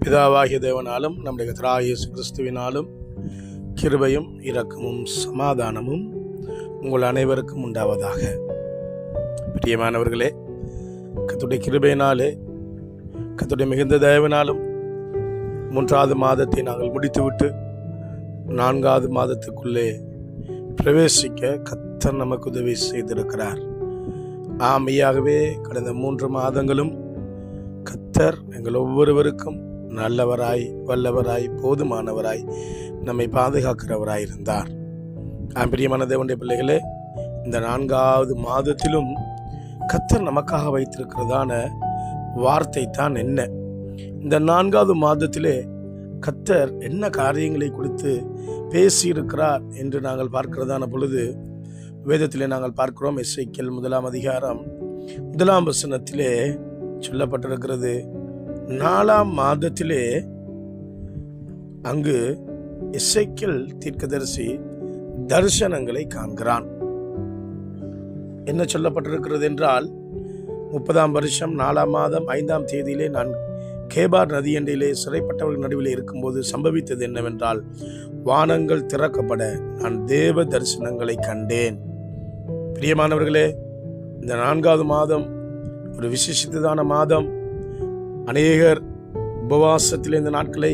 பிதாவாகிய தேவனாலும் நம்முடைய கர்த்தராகிய இயேசு கிறிஸ்துவினாலும் கிருபையும் இரக்கமும் சமாதானமும் உங்கள் அனைவருக்கும் உண்டாவதாக. பிரியமானவர்களே, கர்த்தருடைய கிருபையினாலே, கர்த்தருடைய மிகுந்த தயவினாலும் 3வது மாதத்தை நாங்கள் முடித்துவிட்டு 4வது மாதத்துக்குள்ளே பிரவேசிக்க கர்த்தர் நமக்கு உதவி செய்திருக்கிறார். மெய்யாகவே கடந்த 3 மாதங்களும் கர்த்தர் எங்கள் ஒவ்வொருவருக்கும் நல்லவராய், வல்லவராய், போதுமானவராய், நம்மை பாதுகாக்கிறவராய் இருந்தார். பிரியமான தேவனுடைய பிள்ளைகளே, இந்த 4வது மாதத்திலும் கர்த்தர் நமக்காக வைத்திருக்கிறதான வார்த்தை தான் என்ன? இந்த 4வது மாதத்திலே கர்த்தர் என்ன காரியங்களை குறித்து பேசியிருக்கிறார் என்று நாங்கள் பார்க்கிறதான பொழுது, வேதத்திலே நாங்கள் பார்க்கிறோம். எசேக்கியேல் 1ஆம் அதிகாரம் 1ஆம் வசனத்திலே சொல்லப்பட்டிருக்கிறது, 4ஆம் மாதத்திலே அங்கு எசேக்கியேல் தீர்க்கதரிசி தரிசனங்களை காண்கிறான். என்ன சொல்லப்பட்டிருக்கிறது என்றால், 30ஆம் வருஷம் 4ஆம் மாதம் 5ஆம் தேதியிலே நான் கேபார் நதியண்டையிலே சிறைப்பட்டவர்கள் நடுவில் இருக்கும்போது சம்பவித்தது என்னவென்றால், வானங்கள் திறக்கப்பட நான் தேவ தரிசனங்களை கண்டேன். பிரியமானவர்களே, இந்த 4வது மாதம் ஒரு விசேஷித்ததான மாதம். அநேகர் உபவாசத்தில் இந்த நாட்களை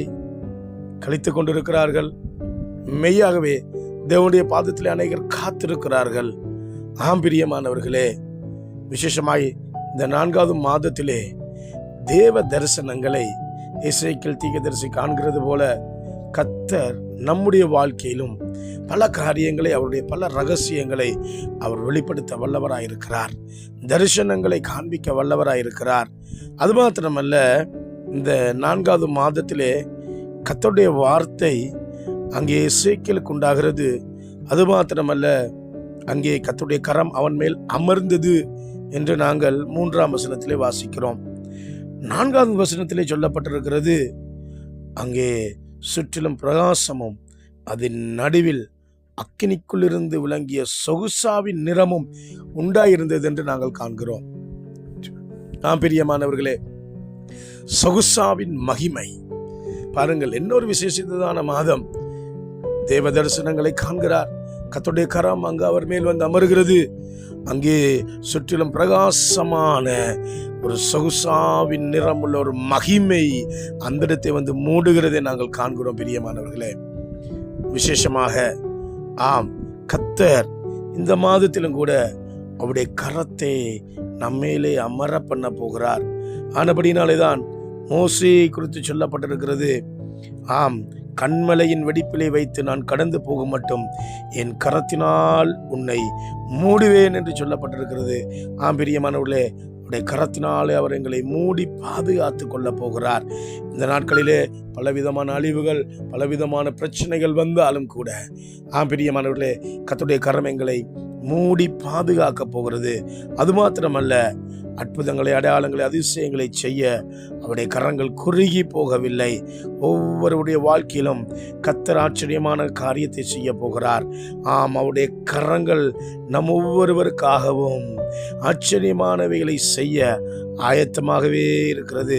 கழித்து கொண்டிருக்கிறார்கள். மெய்யாகவே தேவனுடைய பாதத்திலே அநேகர் காத்திருக்கிறார்கள். பிரியமானவர்களே, விசேஷமாய் இந்த 4வது மாதத்திலே தேவ தரிசனங்களை எசேக்கியேல் தீர்க்கதரிசி காண்கிறது போல கர்த்தர் நம்முடைய வாழ்க்கையிலும் பல காரியங்களை, அவருடைய பல ரகசியங்களை அவர் வெளிப்படுத்த வல்லவராயிருக்கிறார். தரிசனங்களை காண்பிக்க வல்லவராயிருக்கிறார். அது மாத்திரமல்ல, இந்த 4வது மாதத்திலே கர்த்தருடைய வார்த்தை அங்கே எசேக்கியேலுக்கு உண்டாகிறது. அது மாத்திரமல்ல, அங்கே கர்த்தருடைய கரம் அவன் மேல் அமர்ந்தது என்று நாங்கள் 3ஆம் வசனத்திலே வாசிக்கிறோம். 4வது வசனத்திலே சொல்லப்பட்டிருக்கிறது, அங்கே சுற்றிலும் பிரகாசமும் அதன் நடுவில் அக்கினிக்குள்ளிருந்து விளங்கிய சொகுசாவின் நிறமும் உண்டாயிருந்தது என்று நாங்கள் காண்கிறோம். பிரியமானவர்களே, சொகுசாவின் மகிமை பாருங்கள். இன்னொரு விசேஷித்ததான மாதம். தேவ தரிசனங்களை காண்கிறார். கர்த்தருடைய கரம் அங்கு அவர் மேல் வந்து அமர்கிறது. அங்கே சுற்றிலும் பிரகாசமான ஒரு சொகுசாவின் நிறமுள்ள ஒரு மகிமை அந்த இடத்தை வந்து மூடுகிறதை நாங்கள் காண்கிறோம். பிரியமானவர்களே, விசேஷமாக கர்த்தர் இந்த மாதத்திலும் கூட அவருடைய கரத்தை நம்மேலே அமர பண்ண போகிறார். ஆனபடினாலேதான் மோசே குறித்து சொல்லப்பட்டிருக்கிறது, கண்மலையின் வெடிப்பிலே வைத்து நான் கடந்து போக மட்டும் என் கரத்தினால் உன்னை மூடுவேன் என்று சொல்லப்பட்டிருக்கிறது. பிரியமானவர்களே, அவருடைய கரத்தினாலே அவர் எங்களை மூடி பாதுகாத்து கொள்ள போகிறார். இந்த நாட்களிலே பலவிதமான அழிவுகள், பலவிதமான பிரச்சனைகள் வந்தாலும் கூட பிரியமானவர்களே, கர்த்தருடைய கரம் எங்களை மூடி பாதுகாக்க போகிறது. அது மாத்திரமல்ல, அற்புதங்களை, அடையாளங்களை, அதிசயங்களை செய்ய அவருடைய கரங்கள் குறுகி போகவில்லை. ஒவ்வொருடைய வாழ்க்கையிலும் கர்த்தர் ஆச்சரியமான காரியத்தை செய்ய போகிறார். அவருடைய கரங்கள் நம் ஒவ்வொருவருக்காகவும் ஆச்சரியமானவைகளை செய்ய ஆயத்தமாகவே இருக்கிறது.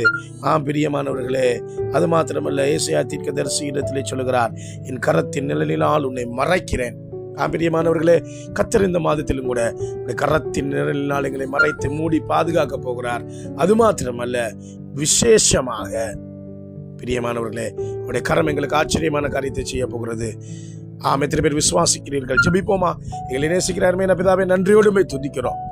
பிரியமானவர்களே, அது மாத்திரமல்ல, ஏசாயா தீர்க்கதரிசி இடத்திலே சொல்லுகிறார், என் கரத்தின் நிழலினால் உன்னை மறைக்கிறேன். பிரியமானவர்களே, கர்த்தர் இந்த மாதத்திலும் கூட கரத்தின் நிழலினால் எங்களை மறைத்து மூடி பாதுகாக்க போகிறார். அது மாத்திரமல்ல, விசேஷமாக பிரியமானவர்களே, அவருடைய கரம் எங்களுக்கு ஆச்சரியமான காரியத்தை செய்ய போகிறது. எத்தனை பேர் விசுவாசிக்கிறீர்கள்? ஜெபிப்போமா? எங்களை நேசிக்கிறாருமே பிதாவே, நன்றியோடு துதிக்கிறோம்.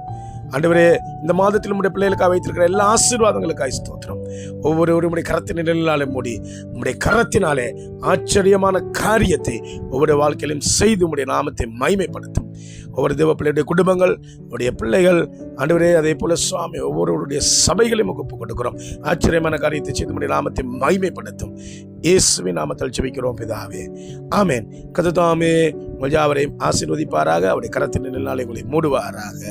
ஆண்டவரே, இந்த மாதத்தில் உம்முடைய பிள்ளைகளுக்காக வைத்திருக்கிற எல்லா ஆசீர்வாதங்களுக்காக ஸ்தோத்திரம். ஒவ்வொரு உம்முடைய கரத்தின் நிழலினாலே மூடி உம்முடைய கரத்தினாலே ஆச்சரியமான காரியத்தை ஒவ்வொரு வாழ்க்கையிலும் செய்து உம்முடைய நாமத்தை மகிமைப்படுத்தும். ஒவ்வொரு தேவ பிள்ளையுடைய குடும்பங்கள், உடைய பிள்ளைகள், ஆண்டவரே, அதே போல சுவாமி ஒவ்வொருவருடைய சபைகளையும் ஒப்புக் கொடுக்கிறோம். ஆச்சரியமான காரியத்தை செய்து உம்முடைய நாமத்தை மகிமைப்படுத்தும். இயேசுவின் நாமத்தில் ஜெபிக்கிறோம் பிதாவே, ஆமென். கர்த்தர் தாமே உங்கள் யாவரையும் ஆசீர்வதிப்பாராக. அவருடைய கரத்தின் நிழலினாலே உங்களை மூடுவாராக.